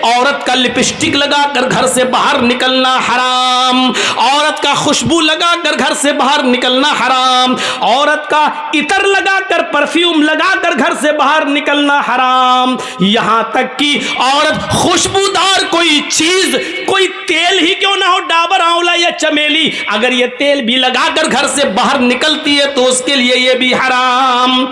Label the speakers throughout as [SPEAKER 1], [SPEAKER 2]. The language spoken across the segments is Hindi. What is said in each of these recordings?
[SPEAKER 1] औरत का लिपस्टिक लगाकर घर से बाहर निकलना हराम, औरत का खुशबू लगाकर घर से बाहर निकलना हराम, औरत का इतर लगाकर परफ्यूम लगाकर घर से बाहर निकलना हराम। यहां तक कि औरत खुशबूदार कोई चीज, कोई तेल ही क्यों ना हो, डाबर आंवला या चमेली, अगर ये तेल भी लगाकर घर से बाहर निकलती है तो उसके लिए ये भी हराम।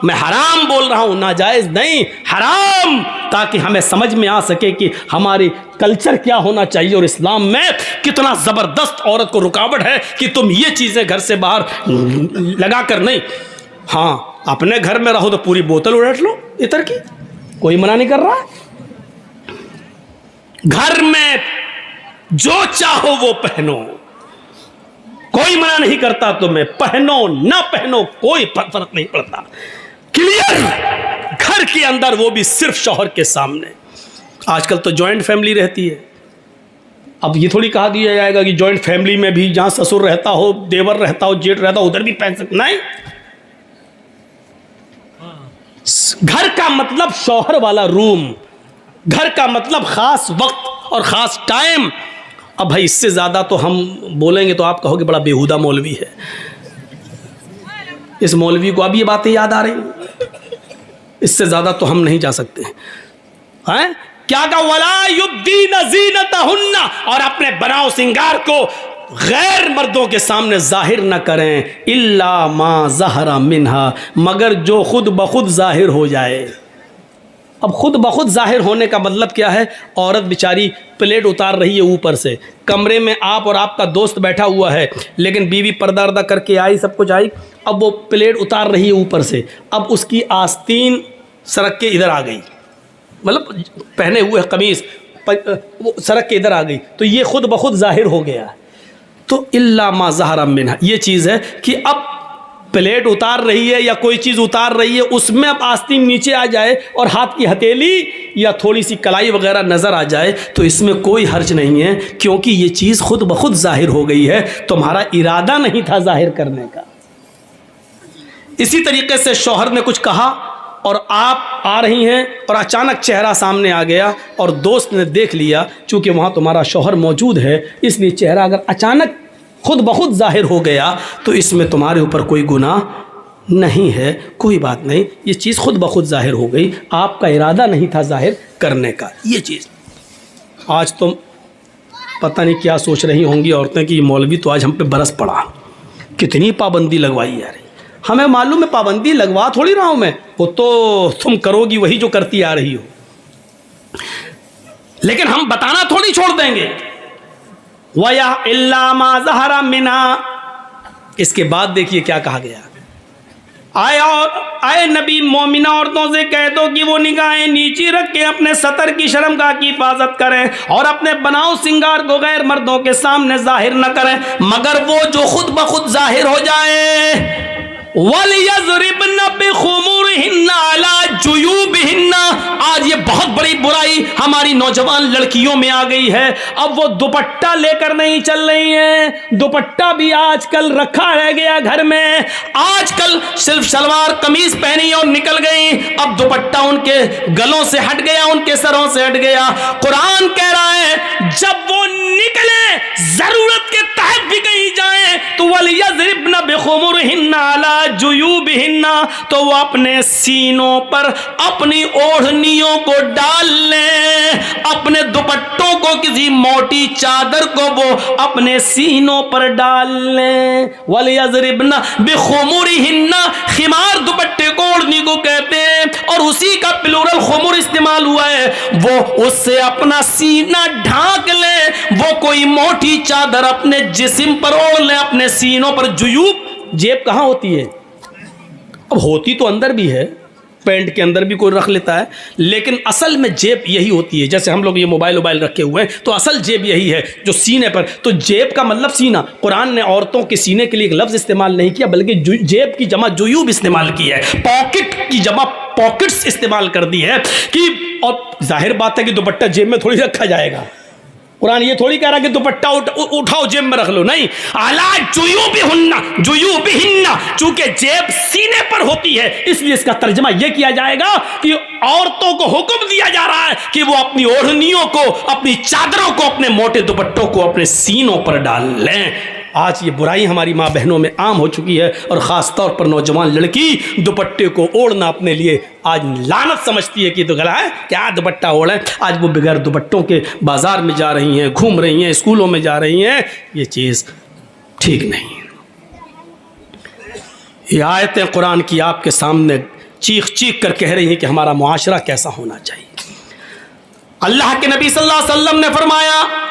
[SPEAKER 1] मैं हराम बोल रहा हूं, नाजायज नहीं, हराम, ताकि हमें समझ में आ सके कि हमारी कल्चर क्या होना चाहिए और इस्लाम में कितना जबरदस्त औरत को रुकावट है कि तुम ये चीजें घर से बाहर लगाकर नहीं। हाँ, अपने घर में रहो तो पूरी बोतल उलट लो इतर की, कोई मना नहीं कर रहा। घर में जो चाहो वो पहनो, कोई मना नहीं करता, तुम्हें पहनो ना पहनो कोई फर्क नहीं पड़ता। क्लियर, घर के अंदर, वो भी सिर्फ शौहर के सामने। आजकल तो जॉइंट फैमिली रहती है, अब ये थोड़ी कहा दिया जाएगा कि जॉइंट फैमिली में भी जहां ससुर रहता हो, देवर रहता हो, जेठ रहता हो, उधर भी पहन सकते, नहीं। घर का मतलब शौहर वाला रूम, घर का मतलब खास वक्त और खास टाइम। अब भाई इससे ज़्यादा तो हम बोलेंगे तो आप कहोगे बड़ा बेहुदा मौलवी है, इस मौलवी को अब ये बातें याद आ रही, इससे ज़्यादा तो हम नहीं जा सकते हैं। क्या कहा, वला युब्दीना ज़ीनतहुन्ना, और अपने बनाओ सिंगार को गैर मर्दों के सामने जाहिर न करें, इल्ला मा ज़हरा मिन्हा, मगर जो खुद बखुद जाहिर हो जाए। अब खुद बखुद जाहिर होने का मतलब क्या है, औरत बेचारी प्लेट उतार रही है ऊपर से, कमरे में आप और आपका दोस्त बैठा हुआ है, लेकिन बीवी पर्दा अर्दा करके आई, सब कुछ आई, अब वो प्लेट उतार रही है ऊपर से, अब उसकी आस्तीन सड़क के इधर आ गई, मतलब पहने हुए कमीज़ वो सड़क के इधर आ गई, तो ये खुद बखुद जाहिर हो गया। तो इल्ला मा ज़हरा मिन्हा, ये चीज़ है कि अब प्लेट उतार रही है या कोई चीज़ उतार रही है, उसमें अब आस्तीन नीचे आ जाए और हाथ की हथेली या थोड़ी सी कलाई वगैरह नज़र आ जाए तो इसमें कोई हर्ज नहीं है, क्योंकि ये चीज़ खुद ब खुद जाहिर हो गई है, तुम्हारा इरादा नहीं था जाहिर करने का। इसी तरीके से शौहर ने कुछ कहा और आप आ रही हैं और अचानक चेहरा सामने आ गया और दोस्त ने देख लिया, चूँकि वहाँ तुम्हारा शौहर मौजूद है, इसलिए चेहरा अगर अचानक खुद ब खुद जाहिर हो गया तो इसमें तुम्हारे ऊपर कोई गुनाह नहीं है, कोई बात नहीं, ये चीज़ खुद ब खुद जाहिर हो गई, आपका इरादा नहीं था जाहिर करने का। ये चीज़ आज तो पता नहीं क्या सोच रही होंगी औरतें कि ये मौलवी तो आज हम पे बरस पड़ा, कितनी पाबंदी लगवाई यार। हमें मालूम है पाबंदी लगवा थोड़ी रहा हूँ मैं, वो तो तुम करोगी वही जो करती आ रही हो, लेकिन हम बताना थोड़ी छोड़ देंगे। वया इल्ला मा ज़हरा मिना, इसके बाद देखिए क्या कहा गया, आए नबी मोमिना औरतों से कह दो कि वो निगाहें नीचे रख के अपने सतर की शर्मगाह की हिफाजत करें और अपने बनाओ सिंगार को गैर मर्दों के सामने जाहिर न करें, मगर वो जो खुद ब खुद जाहिर हो जाए। वलियज़रिबना बिखुमुरिहिन्ना अला जुयूबिहिन्ना, आज ये बहुत बड़ी बुराई हमारी नौजवान लड़कियों में आ गई है। अब वो दुपट्टा लेकर नहीं चल रही हैं, दुपट्टा भी आजकल रखा रह गया घर में, आजकल सिर्फ सलवार कमीज पहनी और निकल गई, अब दुपट्टा उनके गलों से हट गया, उनके सरों से हट गया। कुरान कह रहा है जब वो निकले, जरूरत के तहत भी कहीं जाए तो वलियज़रिबना बिखुमुरिहिन्ना अला जुयूबिहिन्ना, तो वो अपने सीनों पर अपनी ओढ़नियों को डाल लें, अपने दुपट्टों को, किसी मोटी चादर को वो अपने सीनों पर डाल लें। वलियज़रिबना बिखुमुरिहिन्ना, खिमार दुपट्टे को ओढ़नी को कहते हैं और उसी का प्लूरल खुमुर इस्तेमाल हुआ है, वो उससे अपना सीना ढांक ले, वो कोई मोटी चादर अपने जिस्म पर ओढ़ ले, अपने सीनों पर। जुयूब, जेब कहाँ होती है? अब होती तो अंदर भी है, पैंट के अंदर भी कोई रख लेता है, लेकिन असल में जेब यही होती है। जैसे हम लोग ये मोबाइल रखे हुए हैं तो असल जेब यही है जो सीने पर, तो जेब का मतलब सीना। कुरान ने औरतों के सीने के लिए एक लफ्ज़ इस्तेमाल नहीं किया, बल्कि जेब की जमा जुयूब इस्तेमाल की है, पॉकेट की जमा पॉकेट्स इस्तेमाल कर दी है कि, और जाहिर बात है कि दुपट्टा जेब में थोड़ी रखा जाएगा, कुरान ये थोड़ी कह रहा कि दुपट्टा उठाओ जेब में रख लो, नहीं। अला जुयूबिहिन्ना, चूंकि जेब सीने पर होती है इसलिए इसका तर्जमा ये किया जाएगा कि औरतों को हुक्म दिया जा रहा है कि वो अपनी ओढ़नियों को, अपनी चादरों को, अपने मोटे दुपट्टों को अपने सीनों पर डाल लें। आज ये बुराई हमारी माँ बहनों में आम हो चुकी है और ख़ास तौर पर नौजवान लड़की दुपट्टे को ओढ़ना अपने लिए आज लानत समझती है कि तो गला है, क्या दुपट्टा ओढ़े। आज वो बगैर दुपट्टों के बाजार में जा रही हैं, घूम रही हैं, स्कूलों में जा रही हैं। ये चीज़ ठीक नहीं। ये आयतें कुरान की आपके सामने चीख चीख कर कह रही हैं कि हमारा मुआशरा कैसा होना चाहिए। अल्लाह के नबी सल्लल्लाहु अलैहि वसल्लम ने फरमाया,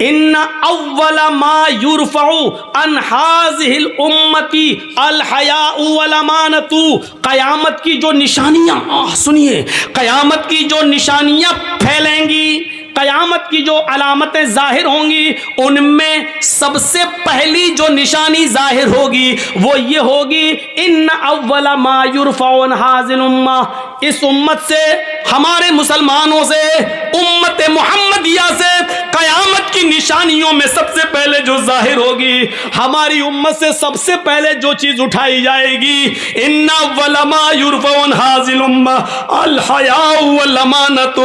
[SPEAKER 1] इन्ना अव्वला मा युरफ़उ अन हाज़िहिल उम्मती अल हयाउ वल अमानतु। क़यामत की जो निशानियाँ, सुनिए, क़यामत की जो निशानियाँ फैलेंगी, क़यामत की जो अलामतें ज़ाहिर होंगी, उनमें सबसे पहली जो निशानी ज़ाहिर होगी वो ये होगी, इन्ना अव्वला मा युरफ़उ अन हाज़िल उम्मा, इस उम्मत से, हमारे मुसलमानों से, उम्मत मुहम्मदिया से क़यामत की निशानियों में सबसे पहले जो जाहिर होगी, हमारी उम्मत से सबसे पहले जो चीज़ उठाई जाएगी, इन्ना अव्वला मा युरफ़उ अन हाज़िल उम्मा अल हयाउ वल अमानतु,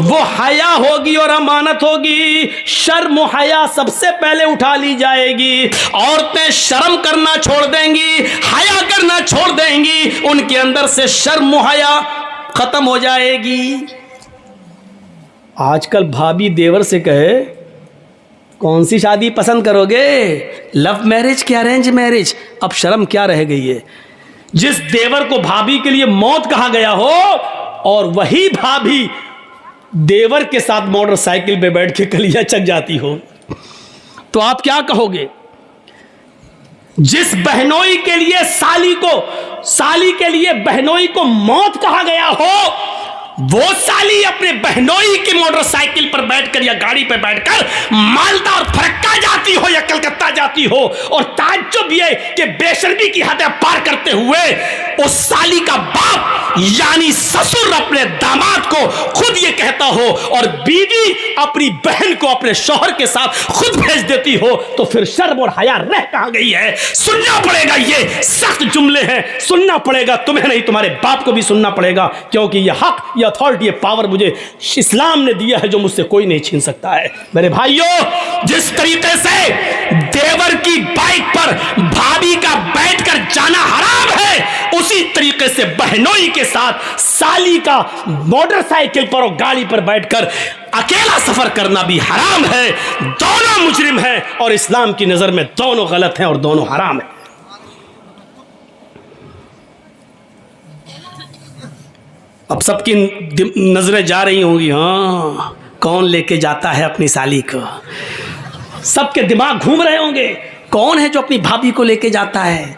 [SPEAKER 1] वो हया होगी और अमानत होगी। शर्म हया सबसे पहले उठा ली जाएगी। औरतें शर्म करना छोड़ देंगी, हया करना छोड़ देंगी, उनके अंदर से शर्म हया खत्म हो जाएगी। आजकल भाभी देवर से कहे कौन सी शादी पसंद करोगे, लव मैरिज क्या अरेंज मैरिज, अब शर्म क्या रह गई है। जिस देवर को भाभी के लिए मौत कहा गया हो और वही भाभी देवर के साथ मोटरसाइकिल पे बैठ के कलिया चक जाती हो, तो आप क्या कहोगे। जिस बहनोई के लिए साली के लिए बहनोई को मौत कहा गया हो, वो साली अपने बहनोई की मोटरसाइकिल पर बैठकर या गाड़ी पर बैठकर मालदा और फरक्का जाती हो या कलकत्ता जाती हो, और ताज्जुब ये कि बेशर्मी की हदें पार करते हुए उस साली का बाप यानी ससुर अपने दामाद को खुद ये कहता हो और बीवी अपनी बहन को अपने शौहर के साथ खुद भेज देती हो, तो फिर शर्म और हया रह कहां गई है। सुनना पड़ेगा, ये सख्त जुमले हैं, सुनना पड़ेगा, तुम्हें नहीं तुम्हारे बाप को भी सुनना पड़ेगा, क्योंकि ये हक, ये अथॉरिटी, ये पावर मुझे इस्लाम ने दिया है जो मुझसे कोई नहीं छीन सकता है। मेरे भाइयों, जिस तरीके से देवर की बाइक पर भाभी का बैठकर जाना हराम है, उसी तरीके से बहनोई के साथ साली का मोटरसाइकिल पर और गाड़ी पर बैठकर अकेला सफर करना भी हराम है। दोनों मुजरिम हैं और इस्लाम की नजर में दोनों गलत हैं और दोनों हराम हैं। अब सबकी नजरें जा रही होंगी, हाँ कौन लेके जाता है अपनी साली को, सबके दिमाग घूम रहे होंगे, कौन है जो अपनी भाभी को लेके जाता है।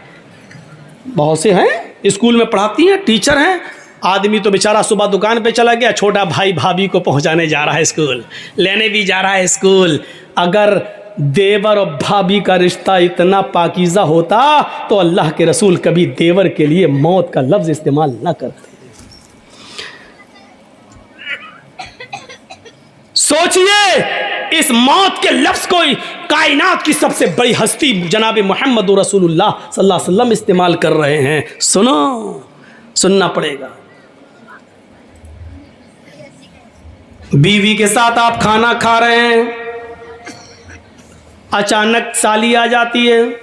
[SPEAKER 1] बहुत से हैं, स्कूल में पढ़ाती हैं, टीचर हैं। आदमी तो बेचारा सुबह दुकान पे चला गया, छोटा भाई भाभी को पहुंचाने जा रहा है स्कूल, लेने भी जा रहा है स्कूल। अगर देवर और भाभी का रिश्ता इतना पाकीज़ा होता तो अल्लाह के रसूल कभी देवर के लिए मौत का लफ्ज़ इस्तेमाल न करते। सोचिए, इस मौत के लफ्ज़ को कायनात की सबसे बड़ी हस्ती जनाब मोहम्मद रसूलुल्लाह सल्लल्लाहु अलैहि वसल्लम इस्तेमाल कर रहे हैं। सुनो, सुनना पड़ेगा। बीवी के साथ आप खाना खा रहे हैं, अचानक साली आ जाती है,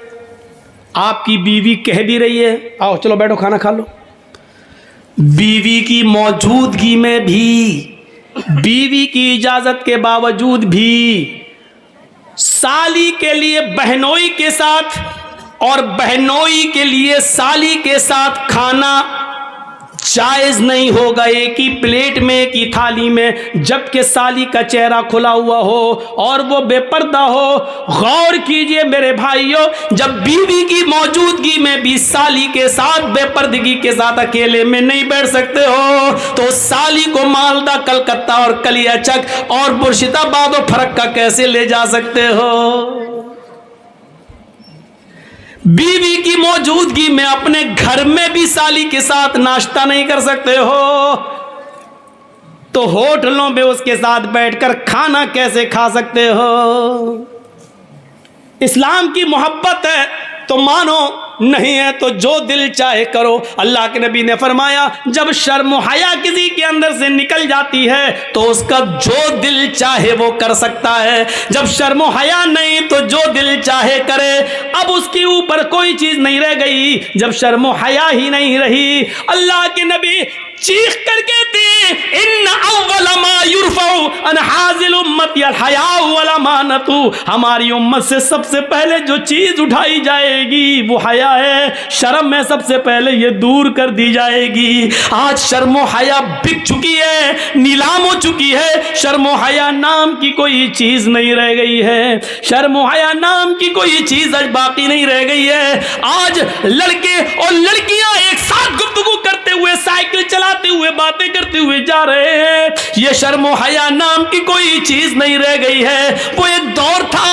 [SPEAKER 1] आपकी बीवी कह भी रही है आओ चलो बैठो खाना खा लो, बीवी की मौजूदगी में भी, बीवी की इजाजत के बावजूद भी साली के लिए बहनोई के साथ और बहनोई के लिए साली के साथ खाना जायज नहीं होगा, एक ही प्लेट में, एक ही थाली में, जबकि साली का चेहरा खुला हुआ हो और वो बेपर्दा हो। गौर कीजिए मेरे भाइयों, जब बीवी की मौजूदगी में भी साली के साथ बेपर्दगी के साथ अकेले में नहीं बैठ सकते हो, तो साली को मालदा, कलकत्ता और कलियाचक और मुर्शिदाबाद और फरक्का कैसे ले जा सकते हो। बीवी की मौजूदगी में अपने घर में भी साली के साथ नाश्ता नहीं कर सकते हो। तो होटलों में उसके साथ बैठकर खाना कैसे खा सकते हो? इस्लाम की मोहब्बत है तो मानो, नहीं है तो जो दिल चाहे करो। अल्लाह के नबी ने फरमाया जब शर्म हया किसी के अंदर से निकल जाती है तो उसका जो दिल चाहे वो कर सकता है। जब शर्म हया नहीं तो जो दिल चाहे करे। अब उसके ऊपर कोई चीज नहीं रह गई। जब शर्म हया ही नहीं रही, अल्लाह के नबी चीख कर कहते इन अव्वल मा युरफउ अन हाजिल उम्मत अल हया वल अमानतु, हमारी उम्मत से सबसे पहले जो चीज उठाई जाएगी वो हया है। शर्म में सबसे पहले ये दूर कर दी जाएगी। आज शर्म हया बिक चुकी है, नीलाम हो चुकी है। शर्म हया नाम की कोई चीज नहीं रह गई है। शर्म हया नाम की कोई चीज आज बाकी नहीं रह गई है। आज लड़के और लड़कियां एक साथ गुफ्तगू करते हुए, साइकिल चलाते हुए, बातें करते हुए जा रहे हैं। ये शर्म हया नाम की कोई चीज नहीं रह गई है। वो एक दौर था,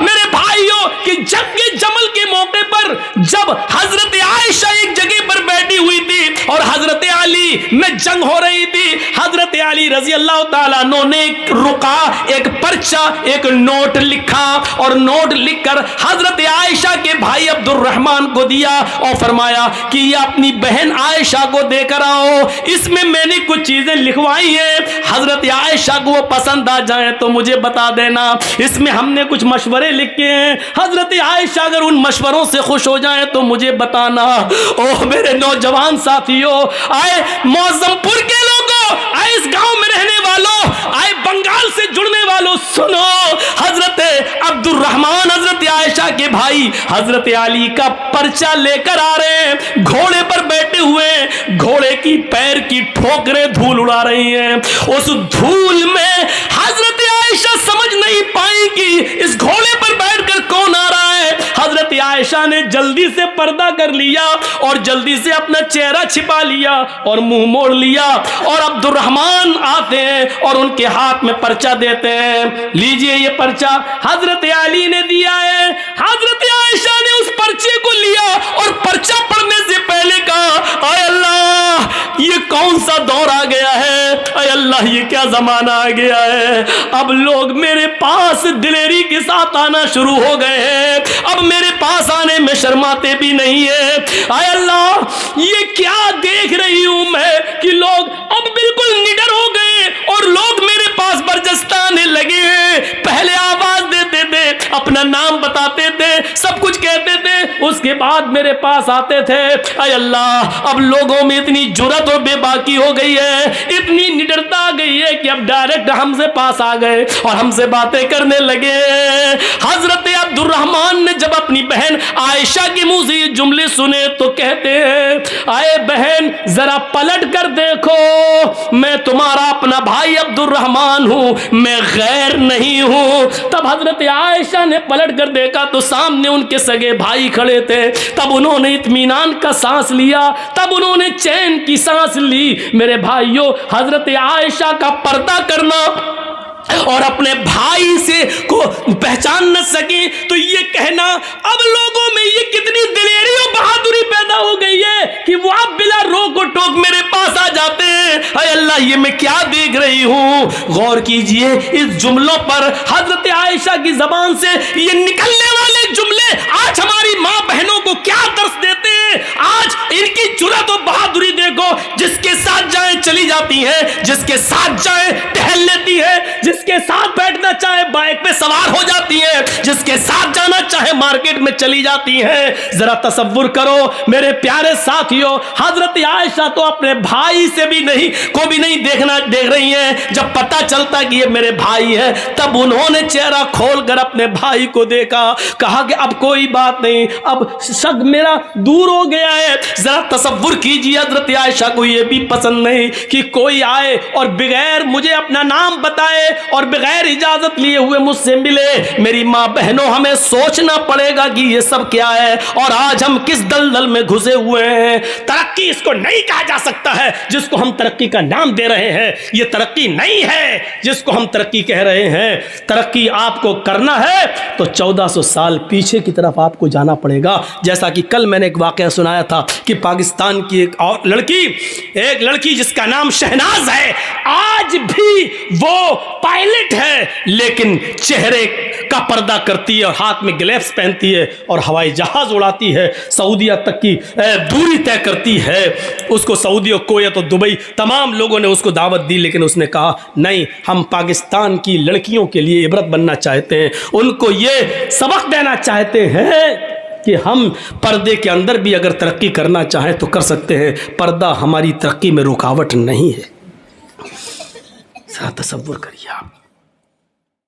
[SPEAKER 1] मेरे भाइयों, कि जंग जमल के मौके पर जब हजरत आयशा एक जगह पर बैठी हुई थी और हजरत अली में जंग हो रही थी। हजरत अली रजी अल्लाह ताला अन्हु ने एक रुका, एक पर्चा, एक नोट लिखा और नोट लिखकर हजरत आयशा के भाई अब्दुर्रहमान को दिया और फरमाया कि ये अपनी बहन आयशा को देकर आओ, इसमें मैंने कुछ चीजें लिखवाई हैं। हजरत आयशा को वो पसंद आ जाए तो मुझे बता देना। इसमें हमने कुछ मशवरे लिखे हैं, हजरत आयशा अगर उन मशवरों से खुश हो जाए तो मुझे बताना। ओह मेरे नौजवान साथियों, आए मौजमपुर के लोगों, आए इस गांव में रहने वालों, आए बंगाल से जुड़ने वालों, सुनो, हजरत अब्दुर्रहमान हजरत आयशा के भाई हजरत अली का पर्चा लेकर आ रहे हैं। घोड़े पर बैठे हुए, घोड़े की पैर की ठोकरें धूल उड़ा रही हैं। उस धूल में हजरत आयशा समझ नहीं पाई कि इस घोड़े पर बैठकर कौन आ रहा है। हजरत आयशा ने जल्दी से पर्दा कर लिया और जल्दी से अपना चेहरा छिपा लिया और मुंह मोड़ लिया। और अब्दुर्रहमान आते हैं और उनके हाथ में पर्चा देते हैं, लीजिए ये पर्चा हजरत अली ने दिया है। हजरत आयशा ने उस पर्चे को लिया और पर्चा पढ़ने से पहले कहा, आय अल्लाह ये कौन सा दौर आ गया है, आय अल्लाह ये क्या जमाना आ गया है। अब लोग मेरे पास दिलेरी के साथ आना शुरू हो गए हैं, अब मेरे पास आने में शर्माते भी नहीं है। आय अल्लाह ये क्या देख रही हूं मैं कि लोग अब बिल्कुल निडर हो गए और लोग मेरे पास बरजस्ता आने लगे हैं। पहले आवाज देते थे, अपना नाम बताते थे, सब कुछ कहते थे, उसके बाद मेरे पास आते थे। आय अल्लाह अब लोगों में इतनी जुर्रत और बेबाकी हो गई है, इतनी निडरता आ गई है कि अब डायरेक्ट हमसे पास आ गए और हमसे बातें करने लगे। हजरत अब्दुर्रहमान ने जब अपनी बहन आयशा के मुंह से ये जुमले सुने तो कहते हैं, आए बहन जरा पलट कर देखो, मैं तुम्हारा अपना भाई अब्दुर्रहमान हूं, मैं गैर नहीं हूं। तब हजरत आयशा ने पलट कर देखा तो सामने उनके सगे भाई खड़े थे। तब उन्होंने इत्मीनान का सांस लिया, तब उन्होंने चैन की सांस ली। मेरे भाइयों, हजरत आयशा का पर्दा करना और अपने भाई से को पहचान न सके तो ये कहना, अब लोगों में ये कितनी दिलेरी और बहादुरी पैदा हो गई है कि वो आप बिला रोक और टोक मेरे पास आ जाते हैं। अरे अल्लाह ये मैं क्या देख रही हूं। गौर कीजिए इस जुमलों पर, हजरत आयशा की जबान से ये निकलने वाले जुमले आज हमारी माँ बहनों को क्या दर्श देते हैं। आज इनकी जुर्रत और बहादुरी देखो, जिसके साथ जाए चली जाती है, जिसके साथ जाए टहल लेती है, जिसके साथ बैठना चाहे बाइक पे सवार हो जाती है, जिसके साथ जाना चाहे मार्केट में चली जाती है। जरा तसव्वुर करो मेरे प्यारे साथियों, हजरत आयशा तो अपने भाई से भी नहीं को भी नहीं देख रही हैं। जब पता चलता कि ये मेरे भाई है तब उन्होंने चेहरा खोलकर अपने भाई को देखा, कहा कि अब कोई बात नहीं, अब शक मेरा दूर हो गया है। जरा तसव्वुर कीजिए, हजरत आयशा को ये भी पसंद नहीं कि कोई आए और बगैर मुझे अपना नाम बताए और बगैर इजाजत लिए हुए मुझसे मिले। मेरी माँ बहनों, हमें सोचना सोचना पड़ेगा कि ये सब क्या है और आज हम किस दलदल में घुसे हुए हैं। तरक्की इसको नहीं कहा जा सकता है जिसको हम तरक्की का नाम दे रहे हैं। ये तरक्की नहीं है जिसको हम तरक्की कह रहे हैं। तरक्की आपको करना है तो 1400 साल पीछे की तरफ आपको जाना पड़ेगा। जैसा कि कल मैंने एक वाकया सुनाया था कि पाकिस्तान की एक लड़की जिसका नाम शहनाज है, आज भी वो पायलट है लेकिन चेहरे का पर्दा करती है और हाथ में ग्लव्स पहनती है और हवाई जहाज उड़ाती है, सऊदीया तक की दूरी तय करती है। उसको सऊदी और कुवैत और दुबई तमाम लोगों ने उसको दावत दी, लेकिन उसने कहा नहीं, हम पाकिस्तान की लड़कियों के लिए इबरत बनना चाहते हैं, उनको ये सबक देना चाहते हैं कि हम पर्दे के अंदर भी अगर तरक्की करना चाहें तो कर सकते हैं। पर्दा हमारी तरक्की में रुकावट नहीं है। ज़रा तसव्वुर करिए आप।